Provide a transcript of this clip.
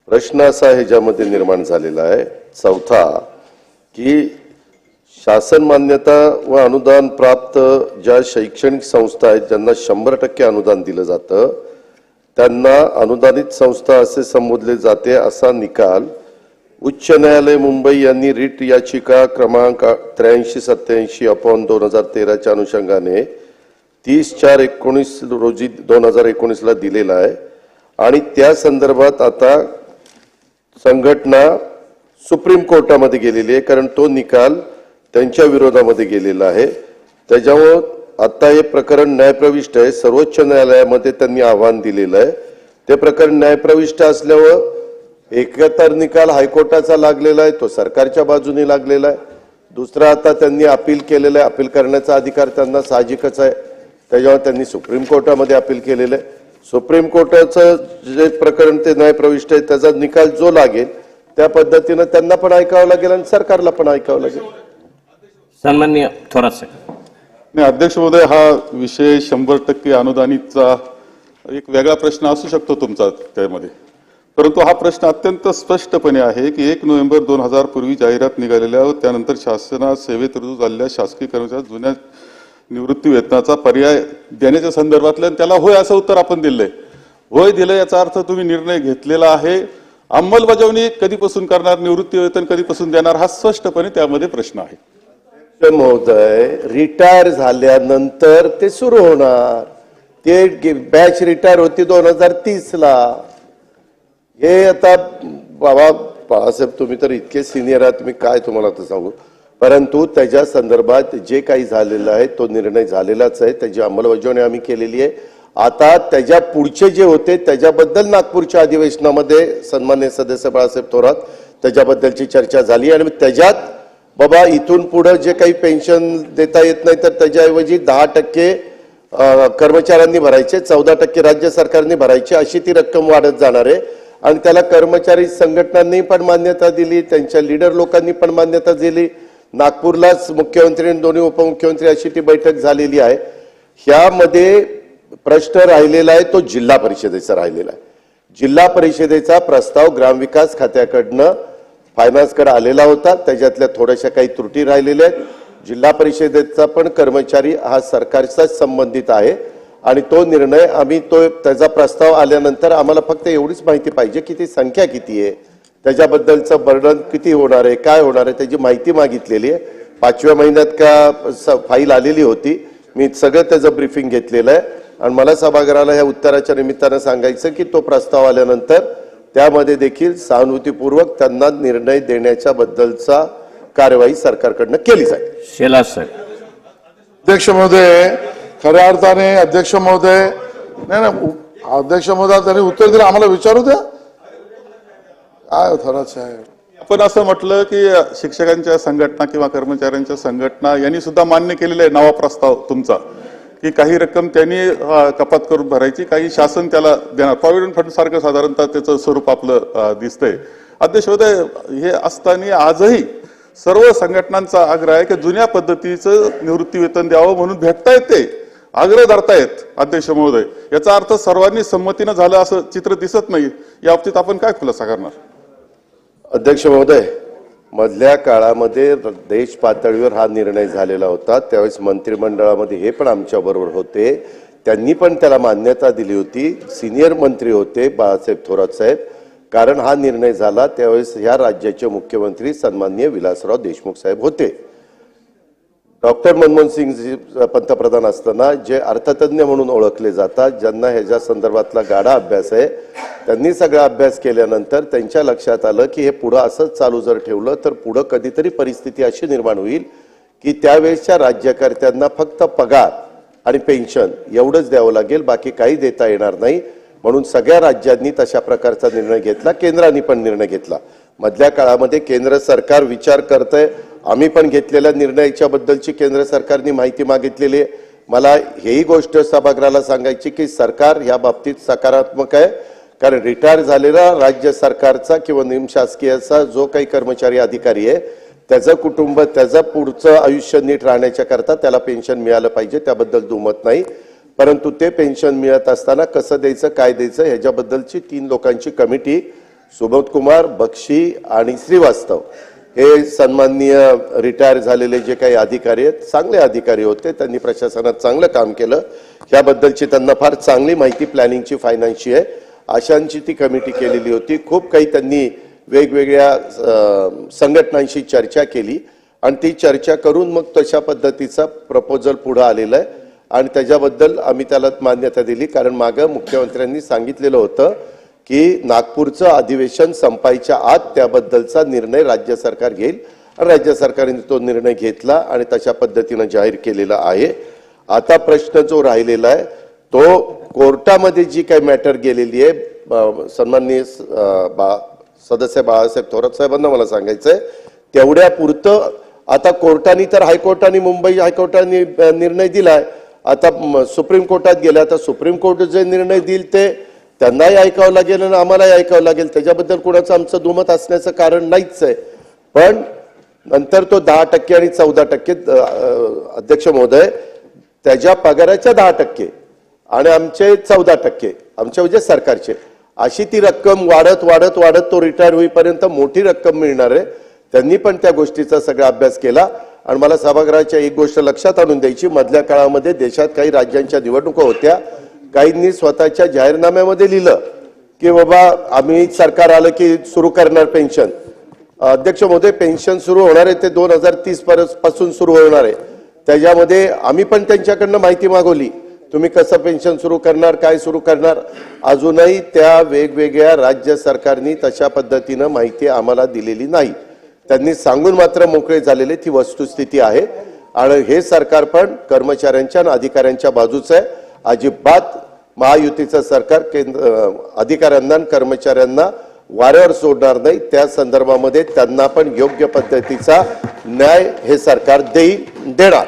प्रश्न असा ह्याच्यामध्ये निर्माण झालेला आहे चौथा की शासन मान्यता व अनुदान प्राप्त ज्या शैक्षणिक संस्था आहेत ज्यांना 100% अनुदान दिलं जातं त्यांना अनुदानित संस्था असे संबोधले जाते असा निकाल उच्च न्यायालय मुंबई यांनी रिट याचिका क्रमांक 8387/2013 च्या अनुषंगाने 30/4/19 रोजी 2019 ला दिलेला आहे आणि त्या संदर्भात आता संघटना सुप्रीम कोर्टामध्ये गेलेली आहे कारण तो निकाल त्यांच्या विरोधामध्ये गेलेला आहे। त्याच्यामुळे आता हे प्रकरण न्यायप्रविष्ट आहे। सर्वोच्च न्यायालयामध्ये त्यांनी आव्हान दिलेलं आहे। ते प्रकरण न्यायप्रविष्ट असल्यावर एकतर निकाल हायकोर्टाचा लागलेला आहे तो सरकारच्या बाजूने लागलेला आहे। दुसरा आता त्यांनी अपील केलेलं आहे। अपील करण्याचा अधिकार त्यांना साहजिकच आहे। त्याच्यामुळे त्यांनी सुप्रीम कोर्टामध्ये अपील केलेलं आहे। सुप्रीम कोर्टाचं जे प्रकरण ते न्यायप्रविष्ट आहे त्याचा निकाल जो लागेल त्या पद्धतीने त्यांना पण ऐकावं लागेल आणि सरकारला पण ऐकावं लागेल। सन्माननीय थोरात साहेब। नाही अध्यक्ष महोदय, हा विषय 100% अनुदानितचा एक वेगळा प्रश्न असू शकतो तुमचा त्यामध्ये, परंतु हा प्रश्न अत्यंत स्पष्टपणे आहे की 1 नोव्हेंबर 2000 पूर्वी जाहिरात निघालेल्या व त्यानंतर शासनात सेवेत रुजू झालेल्या शासकीय कर्मचाऱ्यांना जुन्या निवृत्ती वेतनाचा पर्याय देण्याच्या संदर्भातलं त्याला होय असं उत्तर आपण दिलंय। होय दिलं याचा अर्थ तुम्ही निर्णय घेतलेला आहे। अंमलबजावणी कधीपासून करणार, निवृत्ती वेतन कधीपासून देणार, हा स्पष्टपणे त्यामध्ये प्रश्न आहे। महोदय, रिटायर झाल्यानंतर ते सुरू होणार। ते बॅच रिटायर होती 2030 ला। हे आता बाबा बाळासाहेब तुम्ही तर इतके सिनियर आहात, मी काय तुम्हाला आता सांगू, परंतु त्याच्या संदर्भात जे काही झालेलं आहे तो निर्णय झालेलाच आहे। त्याची अंमलबजावणी आम्ही केलेली आहे। आता त्याच्या पुढचे जे होते त्याच्याबद्दल नागपूरच्या अधिवेशनामध्ये सन्माननीय सदस्य बाळासाहेब थोरात त्याच्याबद्दलची चर्चा झाली आणि त्याच्यात बाबा इथून पुढे जे काही पेन्शन देता येत नाही तर त्याच्याऐवजी 10% कर्मचाऱ्यांनी भरायचे, 14% राज्य सरकारने भरायचे, अशी ती रक्कम वाढत जाणार आहे। आणि त्याला कर्मचारी संघटनांनी पण मान्यता दिली, त्यांच्या लीडर लोकांनी पण मान्यता दिली। नागपूरलाच मुख्यमंत्री आणि दोन्ही उपमुख्यमंत्री अशी ती बैठक झालेली आहे। ह्यामध्ये प्रश्न राहिलेला आहे तो जिल्हा परिषदेचा राहिलेला आहे। जिल्हा परिषदेचा प्रस्ताव ग्रामविकास खात्याकडनं फायनान्सकडे आलेला होता, त्याच्यातल्या थोड्याशा काही त्रुटी राहिलेल्या आहेत। जिल्हा परिषदेचा पण कर्मचारी हा सरकारचाच संबंधित आहे आणि तो निर्णय आम्ही त्याचा प्रस्ताव आल्यानंतर आम्हाला फक्त एवढीच माहिती पाहिजे की ती संख्या किती आहे, त्याच्याबद्दलचं बर्डन किती होणार आहे, काय होणार आहे त्याची माहिती मागितलेली आहे। 5व्या महिन्यात का फाईल आलेली होती, मी सगळं त्याचं ब्रीफिंग घेतलेलं आहे आणि मला सभागृहाला ह्या उत्तराच्या निमित्तानं सांगायचं की तो प्रस्ताव आल्यानंतर त्यामध्ये देखील सहानुभूतीपूर्वक त्यांना निर्णय देण्याच्या बद्दलचा कार्यवाही सरकारकडनं केली जाईल। शेलार साहेब। अध्यक्ष महोदय, खऱ्या अर्थाने अध्यक्ष महोदय नाही अध्यक्ष महोदय त्यांनी उत्तर दिलं, आम्हाला विचारू द्या काय थोरात साहेब। आपण असं म्हटलं की शिक्षकांच्या संघटना किंवा कर्मचाऱ्यांच्या संघटना यांनी सुद्धा मान्य केलेला आहे नवा प्रस्ताव तुमचा की काही रक्कम त्यांनी कपात करून भरायची, काही शासन त्याला देणार। प्रॉव्हिडंट फंड सारखं साधारणतः त्याचं स्वरूप आपलं दिसतंय। अध्यक्ष महोदय, हे असताना आजही सर्व संघटनांचा आग्रह आहे की जुन्या पद्धतीचं निवृत्ती वेतन द्यावं म्हणून भेटतायत, ते आग्रह धरतायत। अध्यक्ष महोदय, याचा अर्थ सर्वांनी संमतीनं झालं असं चित्र दिसत नाही। या बाबतीत आपण काय खुलासा करणार? अध्यक्ष महोदय, मधल्या काळामध्ये देश पातळीवर हा निर्णय झालेला होता, त्यावेळेस मंत्रिमंडळामध्ये हे पण आमच्या बरोबर होते, त्यांनी पण त्याला मान्यता दिली होती। सिनियर मंत्री होते बाळासाहेब थोरात साहेब, कारण हा निर्णय झाला त्यावेळेस ह्या राज्याचे मुख्यमंत्री सन्माननीय विलासराव देशमुख साहेब होते। डॉक्टर मनमोहन सिंग पंतप्रधान असताना जे अर्थतज्ञ म्हणून ओळखले जातात, ज्यांना ह्याच्या संदर्भातला गाढा अभ्यास आहे, त्यांनी सगळा अभ्यास केल्यानंतर त्यांच्या लक्षात आलं की हे पुढं असंच चालू जर ठेवलं तर पुढं कधीतरी परिस्थिती अशी निर्माण होईल की त्यावेळेसच्या राज्यकर्त्यांना फक्त पगार आणि पेन्शन एवढंच द्यावं लागेल, बाकी काही देता येणार नाही। म्हणून सगळ्या राज्यांनी तशा प्रकारचा निर्णय घेतला, केंद्राने पण निर्णय घेतला। मधल्या काळामध्ये केंद्र सरकार विचार करतंय, आम्ही पण घेतलेल्या निर्णयाच्या बद्दलची केंद्र सरकारने माहिती मागितलेली आहे। मला हेही गोष्ट सभागृहाला सांगायची की सरकार या बाबतीत सकारात्मक आहे, कारण रिटायर झालेला राज्य सरकारचा किंवा निमशासकीयचा जो काही कर्मचारी अधिकारी आहे त्याचं कुटुंब त्याचं पुढचं आयुष्य नीट राहण्याच्या करता त्याला पेन्शन मिळालं पाहिजे, त्याबद्दल दुमत नाही। परंतु ते पेन्शन मिळत असताना कसं द्यायचं, काय द्यायचं ह्याच्याबद्दलची 3 लोकांची कमिटी सुबोध कुमार, बक्षी आणि श्रीवास्तव हे सन्माननीय रिटायर झालेले जे काही अधिकारी आहेत, चांगले अधिकारी होते, त्यांनी प्रशासनात चांगलं काम केलं. याबद्दलची त्यांना फार चांगली माहिती प्लॅनिंगची, फायनान्सची आहे. अशांची ती कमिटी केलेली होती. खूप काही त्यांनी वेगवेगळ्या संघटनांशी चर्चा केली आणि ती चर्चा करून मग तशा पद्धतीचा प्रपोजल पुढे आलेला आहे आणि त्याच्याबद्दल आम्ही त्याला मान्यता दिली. कारण मागं मुख्यमंत्र्यांनी सांगितलेलं होतं की नागपूरचं अधिवेशन संपायच्या आत त्याबद्दलचा निर्णय राज्य सरकार घेईल आणि राज्य सरकारने तो निर्णय घेतला आणि तशा पद्धतीनं जाहीर केलेला आहे. आता प्रश्न जो राहिलेला आहे तो कोर्टामध्ये जी काही मॅटर गेलेली आहे, सन्माननीय सदस्य बाळासाहेब थोरात साहेबांना मला सांगायचंय तेवढ्या पुरतं आता कोर्टाने तर हायकोर्टाने, मुंबई हायकोर्टाने निर्णय दिलाय. आता सुप्रीम कोर्टात गेला. आता सुप्रीम कोर्ट जे निर्णय देईल ते त्यांनाही ऐकावं लागेल आणि आम्हालाही ऐकावं लागेल. त्याच्याबद्दल कोणाचं आमचं दुमत असण्याचं कारण नाहीच आहे. पण नंतर तो 10% आणि 14% अध्यक्ष महोदय, त्याच्या पगाराच्या 10% आणि आमचे 14%, आमच्या म्हणजे सरकारचे, अशी ती रक्कम वाढत वाढत वाढत तो रिटायर होईपर्यंत मोठी रक्कम मिळणार आहे. त्यांनी पण त्या गोष्टीचा सगळा अभ्यास केला आणि मला सभागृहाच्या एक गोष्ट लक्षात आणून द्यायची. मधल्या काळामध्ये देशात काही राज्यांच्या निवडणुका होत्या. काहींनी स्वतःच्या जाहीरनाम्यामध्ये लिहिलं की बाबा आम्ही सरकार आलं की सुरू करणार पेन्शन. अध्यक्ष महोदय, पेन्शन सुरू होणार आहे ते 2030 पासून सुरू होणार आहे. त्याच्यामध्ये आम्ही पण त्यांच्याकडनं माहिती मागवली, तुम्ही कसं पेन्शन सुरू करणार, काय सुरू करणार. अजूनही त्या वेगवेगळ्या राज्य सरकारनी तशा पद्धतीनं माहिती आम्हाला दिलेली नाही. त्यांनी सांगून मात्र मोकळे झालेले, ती वस्तुस्थिती आहे. आणि हे सरकार पण कर्मचाऱ्यांच्या आणि अधिकाऱ्यांच्या बाजूचं आहे. अजिबात महायुतीचं सरकार अधिकाऱ्यांना आणि कर्मचाऱ्यांना वाऱ्यावर सोडणार नाही. त्या संदर्भामध्ये त्यांना पण योग्य पद्धतीचा न्याय हे सरकार देणार.